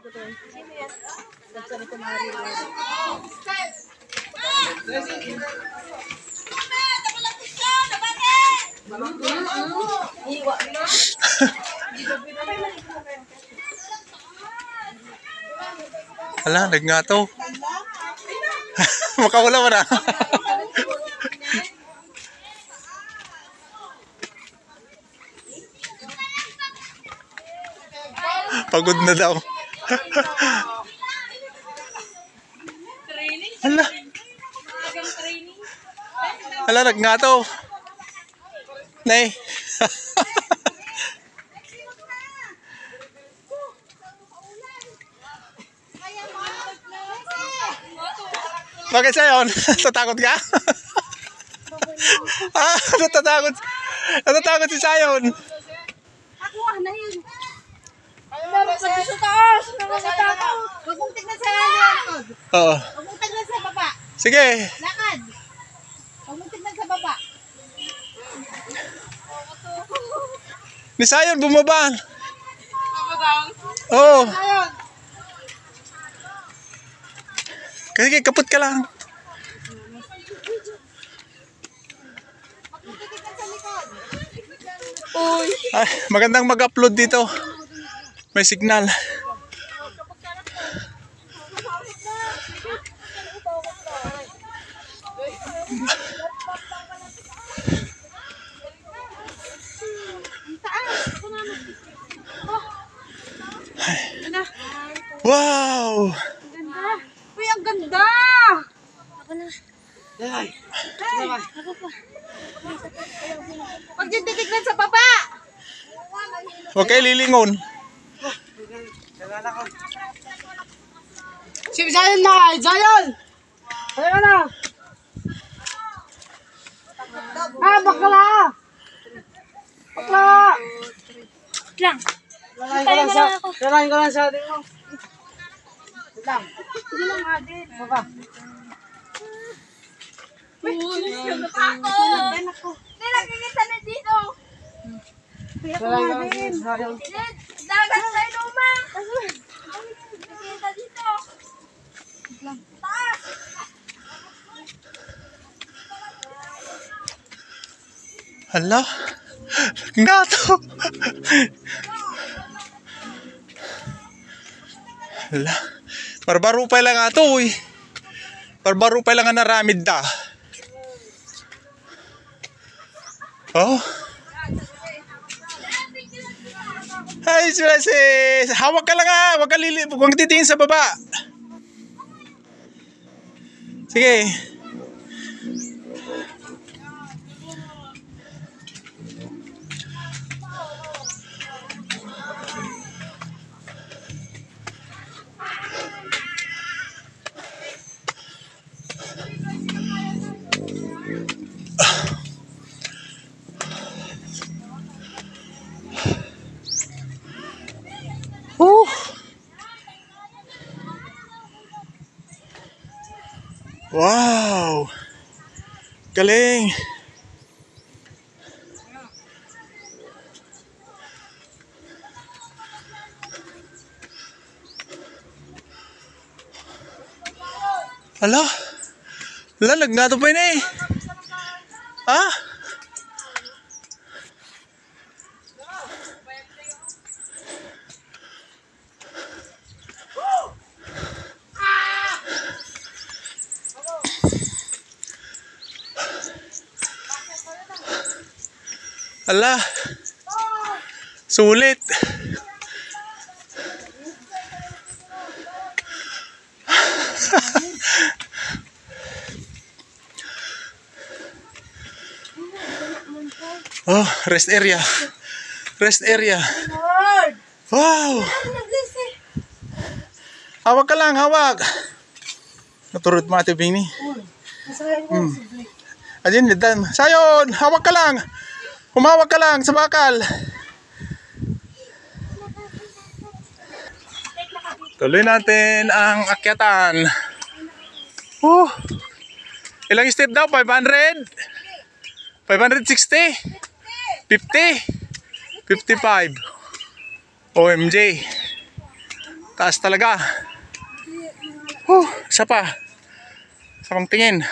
Sino yan? Nagsabi ko Mari. Hala, nagngato. Makawala mo na. Pagod na daw. Hala. Hala, nagngato. Nay. Bakit sa'yo? Natatakot ka? Natatakot. Natatakot si Sayon. Ako na yun. Meron pa sa taas. Huwag mong tignan sa likod. Oo. Huwag mong tignan sa baba. Sige. Lakad. Huwag mong tignan sa baba. Ni Sayon, bumaba. Oo. Ayun. Sige, kaput ka lang. Huwag mong tignan sa likod. Ay, magandang mag-upload dito. May signal. Wow! Uy, ang ganda! Ako na. Hey! Ako pa. Huwag din titignan sa baba! Huwag kayo lilingon. Si Zion na! Zion! Kaya ka na! Ah, bakla! Bakla! Lang. Lalahin ko lang sa atin mo. Lang. Hindi lang atin. Baba. Ako! Hindi nakikita na dito! Lalahin ko lang sa atin. Dagat sa iluma! Nakikita dito! Taas! Hala. Nato. Hala. Barbaro pa lang ato eh. Barbaro pa lang nga naramid da. Oh. Ay, sis. Hawak ka lang ha. Huwag kang titingin sa baba. Sige. Wow! Galing! Hala? Hala, nagnato pa yun eh. Ha? Hala. Sulit. Oh, rest area. Rest area. Wow. Hawak ka lang, hawak. Naturod mga tibing ni. Ajin, lidan. Sayon, hawak ka lang. Humawak ka lang sa bakal. Tuloy natin ang akyatan. Ilang step daw? 500? 560? 50? 55? OMG. Taas talaga. Isa pa. Isa pang tingin.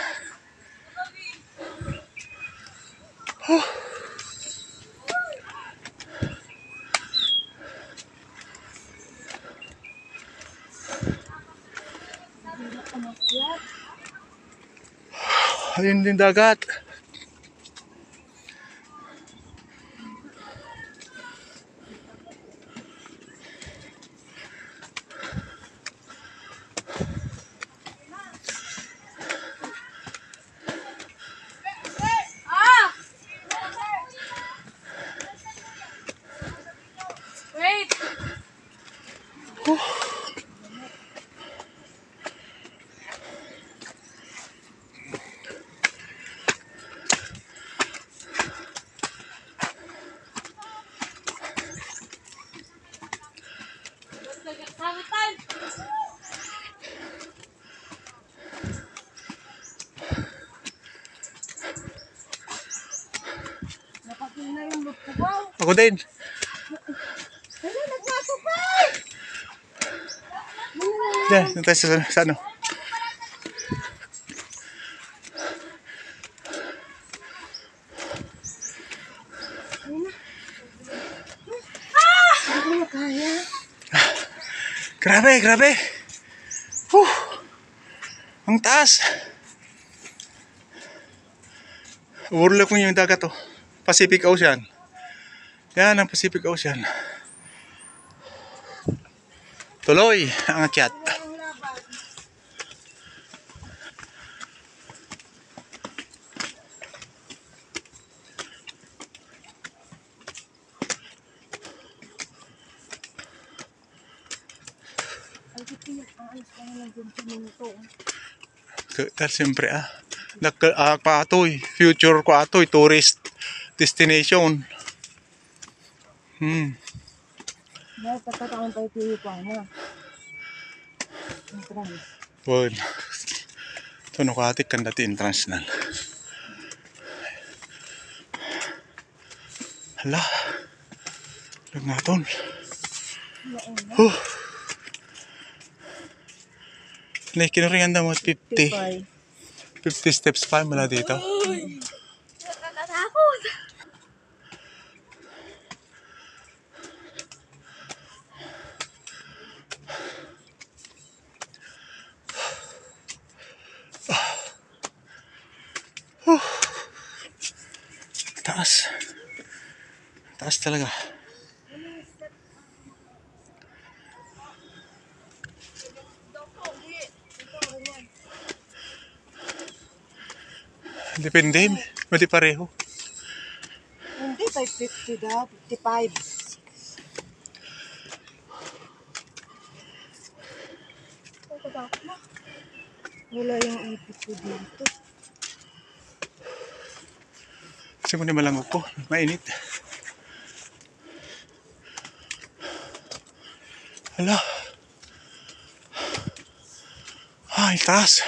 Ayun din dagat. Wait! Sagutan! Nakakin na yung look ko. Wow! Ako din. Hala, nagmasukay! Diyan, doon tayo sa ano. Hindi ko kaya. Grabe, grabe. Ang taas. Overlook mo yung dagat, oh. Pacific Ocean. Yan ang Pacific Ocean. Tuloy ang akyat. Dahil siyempre paatoy, future ko atoy, tourist destination. Dahil pagkataon tayo tiyo pa na. Bueno, ito nukatik kan dati international. Hala, lag naton. Kinuringan daw mo 50 steps pa mula dito. Nakakatakot! Taas. Taas talaga. Depende, pwede pareho. Hindi, 550 daw, 55. Nakakatakot na. Wala yung ipit ko dito. Kasi muna malangog po, mainit. Hala. Ay, taas.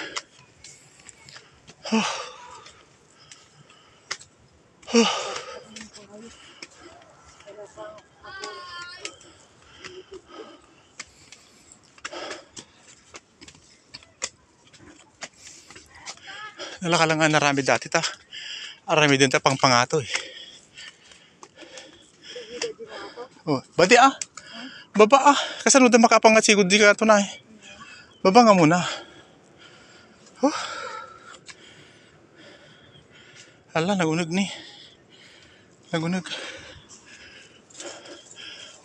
Nalakalangan na rami dati ta. Arami din ta pang pangato eh. Oh, badi ah. Baba ah. Kasanod na makapangat sigod di ka ito na eh. Baba nga muna. Hala, nagunog ni. Nagunog.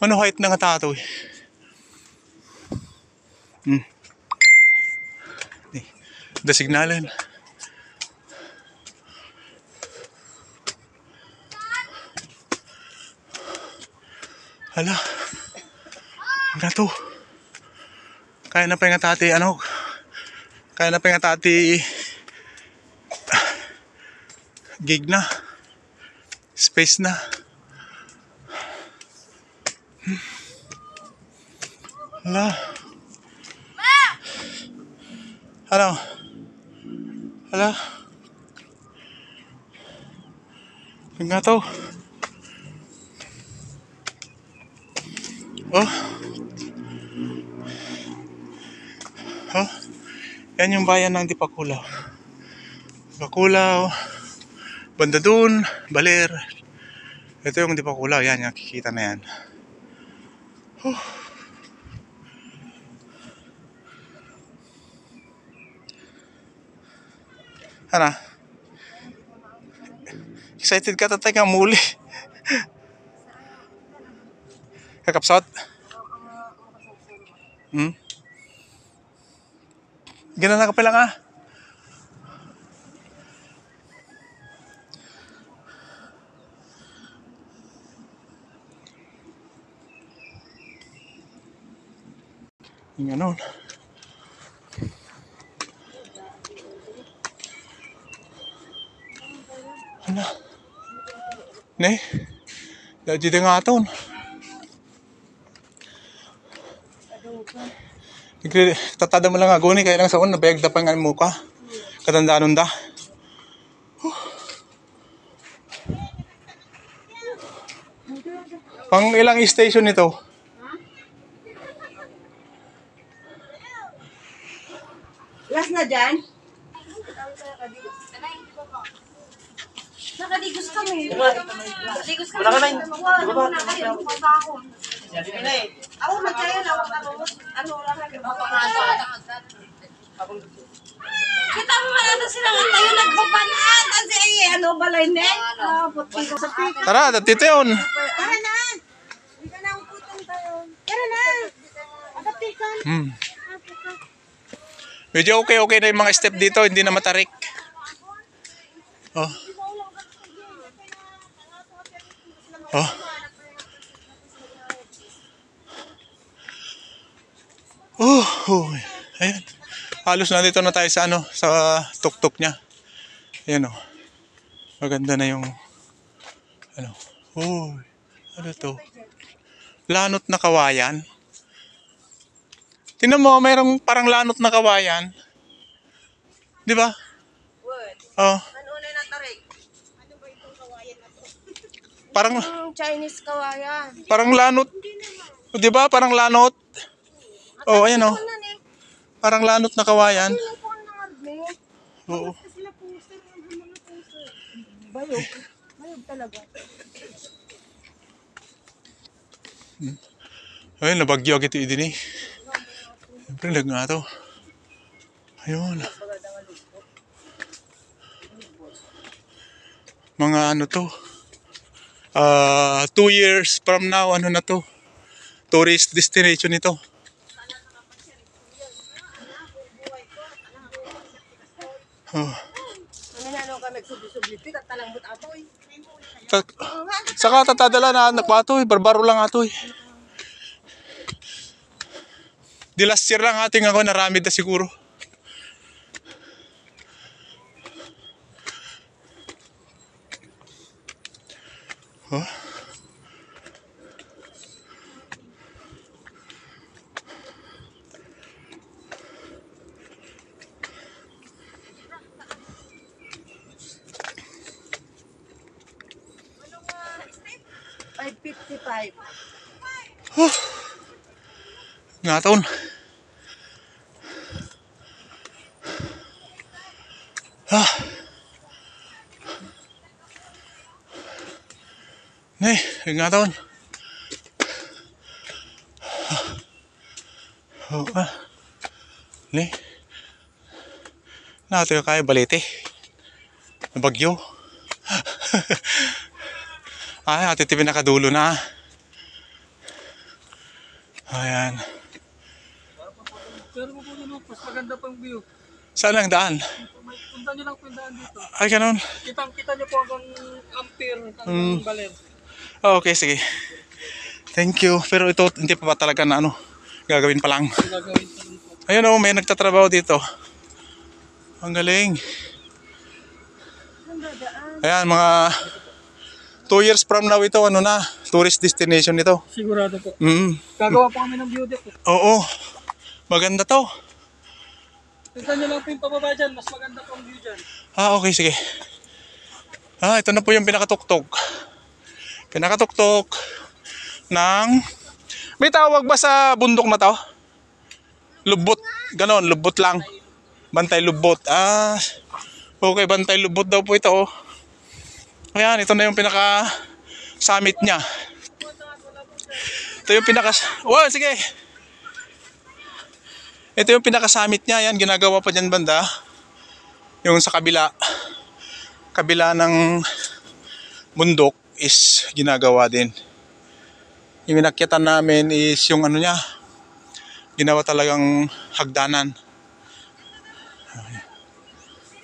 Ano height na nga tato eh. The signalan. Hala. Ano to? Kaya na pa yung tati, ano? Kaya na pa yung tati gig na. Space na. Hala. Ano? Hala. Yung nga to. Oh. Oh, yan yung bayan ng Dipakulaw. Dipakulaw, banda dun, Baler. Ito yung Dipakulaw, yan, nakikita na yan. Oh. Ano? Excited ka tatay kang muli. Kakapsot? Ganun na ka pa lang ah. Yung ano. Ano? Ne? Dadi nga aton. Tatada mo lang nga guni kaya lang sa una bayag da pangan mo ka. Katandaan da. Pang ilang station ito? Last na dyan? Nakadigos kami. Nakadigos kami. Ako magkaya na. Ano lang kami. Kita mo man ano sila nga tayo nagbabanaan. Kasi ay ano balay ne. Tara, dito yun. Tara na. Hindi ka na uputan tayo. Tara na. Adaptikan. Medyo okay na yung mga step dito, hindi na matarik. Oh. Oh. Oh. Ayan. Halos na dito na tayo sa ano, sa tuktok niya. Ayan oh. Maganda na yung ano. Oh. Ano to? Lanot na kawayan. Tingnan mo, mayroong parang lanot na kawayan. Di ba? Oh. Ano na natarik? Ano ba itong kawayan na to? Parang Chinese kawayan. parang lanot. Di ba? Parang lanot. Oh, ayan oh. Parang lanot na kawayan. Oo. Bayog. Bayog talaga. Ayun, nabagyo agad ito din eh. Siyempre, lag nga to. Ayun. Mga ano to. 2 years from now, ano na to. Tourist destination ito. Oh. Ano ka nagsubi-subi? Tatalangmot ato eh. Saka tatadala na anak pa ito eh. Barbaro lang ato eh. Di last year lang ating ako naramid na siguro. Oh. $5.55. Nga taon. Nga taon. Nato yung kaya balete. Nabagyo. Ay, ate tibi nakadulo na. Ayan. Pero po yun, mas maganda pang view. Saan ang daan? Punta nyo lang po yung daan dito. Ay, ganun. Kita nyo po hanggang Ampere, hanggang Baler. Oh, okay, sige. Thank you. Pero ito, hindi pa ba talaga na ano, gagawin pa lang. Gagawin pa rin po. Ayun oh, may nagtatrabaho dito. Ang galing. Ayan, mga 2 years from now ito, ano na, tourist destination ito. Sigurado po. Gagawa po kami ng view deck. Oo. Maganda to. Punta nyo lang po yung pababa dyan, mas maganda pang view dyan. Ah, okay, sige. Ito na po yung pinakatuktok. Pinakatuktok ng... May tawag ba sa bundok na to? Lubot. Ganon, lubot lang. Bantay Lubot. Ah, okay, Bantay Lubot daw po ito. Oh. Ayan, ito na yung pinaka-summit niya. Ito yung oh, sige. Ito yung pinaka-summit niya. Yan, ginagawa pa dyan banda. Yung sa kabila. Kabila ng bundok is ginagawa din. Yung inakyatan namin is yung ano niya. Ginawa talagang hagdanan.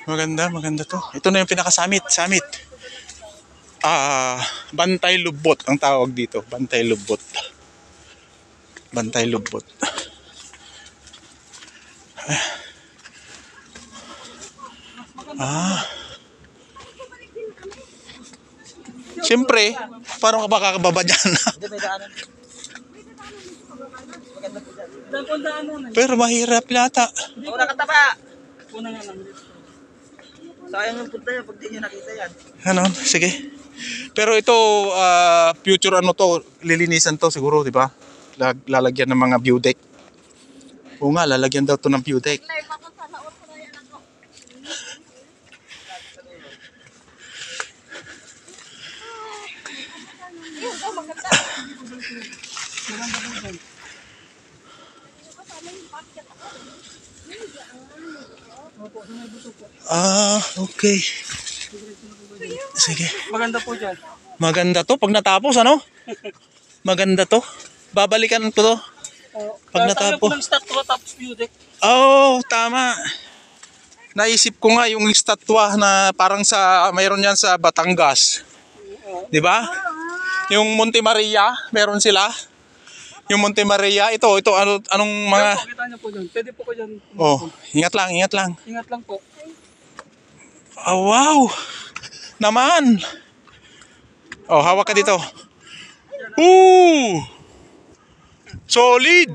Maganda, maganda to. Ito na yung pinaka-summit. Summit. Bantay Lubot ang tawag dito. Bantay Lubot. Bantay Lubot. Siyempre, paano ka makakababa dyan? Dahil po ang daanan eh. Pero mahirap yata. Una kataba. Una nga lang. Sayang yung punta yan pag di nyo nakita yan. Ano, sige. Pero ito, future ano to, lilinisan to siguro, di ba? Lalagyan ng mga view deck. Oo nga, lalagyan daw to ng view deck. Live ako sa laot ko na yan ako. Ayun, ito maganda. Okay. Sige. Maganda po dyan. Maganda to pag natapos, ano? Maganda to. Babalikan ko to. Pag Tayo natapos. po ng statue tapos view deck. Oh, tama. Naisip ko nga yung estatwa na parang mayroon yan sa Batangas. 'Di ba? Yung Monte Maria, meron sila. Yung Monte Maria, ito anong mga Kaya po, kita niyo po dyan. Pwede po ko dyan. Oh, ingat lang, ingat lang. Ingat lang po. Oh, wow. Naman. Oh, hawak ka dito. Ooh. Solid.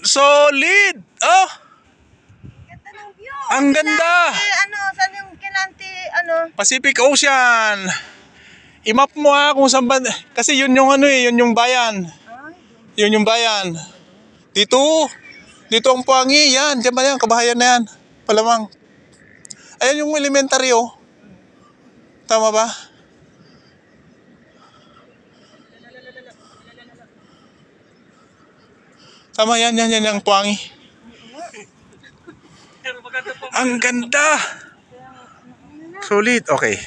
Solid. Oh, Ganda ng view. ang ganda. Saan yung kinanti, Pacific Ocean. I-map mo kung saan ba. Kasi yun yung yun yung bayan. Yun yung bayan. Dito ang Puangi, yan. Diyan ba yan? Kabahayan na yan. Palamang. Ayan yung elementary, oh. Tama ba? Tama yan, yung Puangi. Pero maganda po. Ang ganda. Solid, okay.